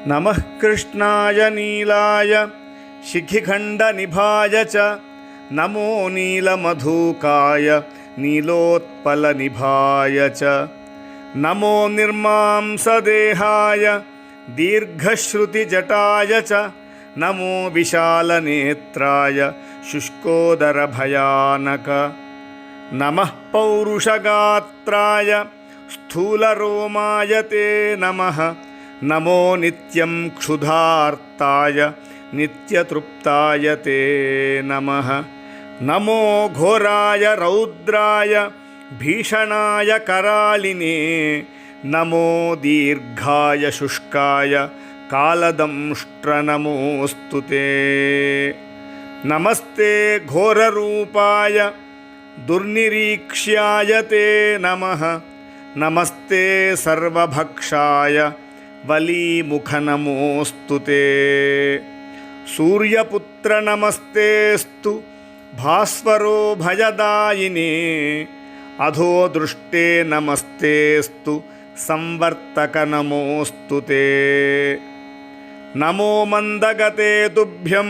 नमः कृष्णाय नीलाय शिखिखण्डनिभाय च नमो नीलमधुकाय नीलोत्पलनिभाय च नमो निर्मांसदेहाय दीर्घश्रुतिजटाय च नमो विशालनेत्राय शुष्कोदरभयानक नमः पौरुषगात्राय स्थूलरोमाय ते नमः नमो नित्यं क्षुधार्ताय नित्यतृप्ताय ते नमः नमो घोराय रौद्राय भीषणाय करालिने नमो दीर्घाय शुष्काय कालदंष्ट्रनमोऽस्तु ते नमस्ते घोररूपाय दुर्निरीक्ष्याय ते नमः नमस्ते सर्वभक्षाय वलीमुखनमोऽस्तु ते सूर्यपुत्र नमस्तेऽस्तु भास्वरो भयदायिने अधो दृष्टे नमस्तेऽस्तु संवर्तक नमोऽस्तु ते नमो मन्दगते तुभ्यं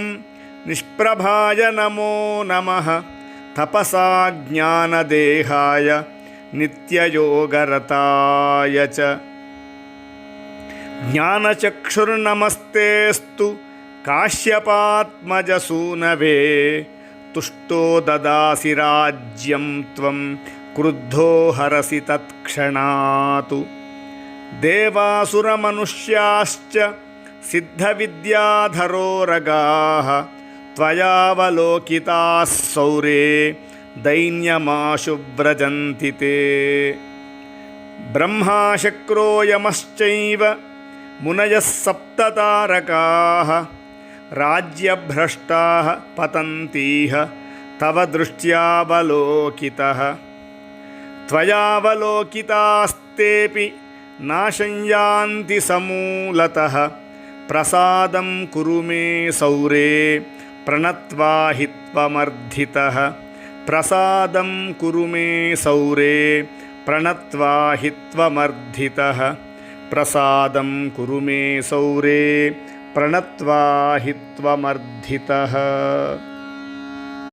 निष्प्रभाय नमो नमः तपसा ज्ञानदेहाय नित्ययोगरताय च ज्ञानचक्षुर्नमस्तेऽस्तु काश्यपात्मजसूनवे तुष्टो ददासि राज्यं त्वं क्रुद्धो हरसि तत्क्षणात् देवासुरमनुष्याश्च सिद्धविद्याधरोरगाः त्वयावलोकिताः सौरे दैन्यमाशु व्रजन्ति ते ब्रह्मा शक्रो यमश्चैव मुनयः सप्ततारकाः राज्यभ्रष्टाः पतन्तीह तव दृष्ट्यावलोकितः त्वयावलोकितास्तेऽपि नाशं यान्ति समूलतः प्रसादं कुरु मे सौरे प्रणत्वा हि त्वमर्धितः प्रसादं कुरु मे सौरे प्रणत्वा हि त्वमर्धितः प्रसादं कुरु मे सौरे प्रणत्वा हि त्वमर्धितः।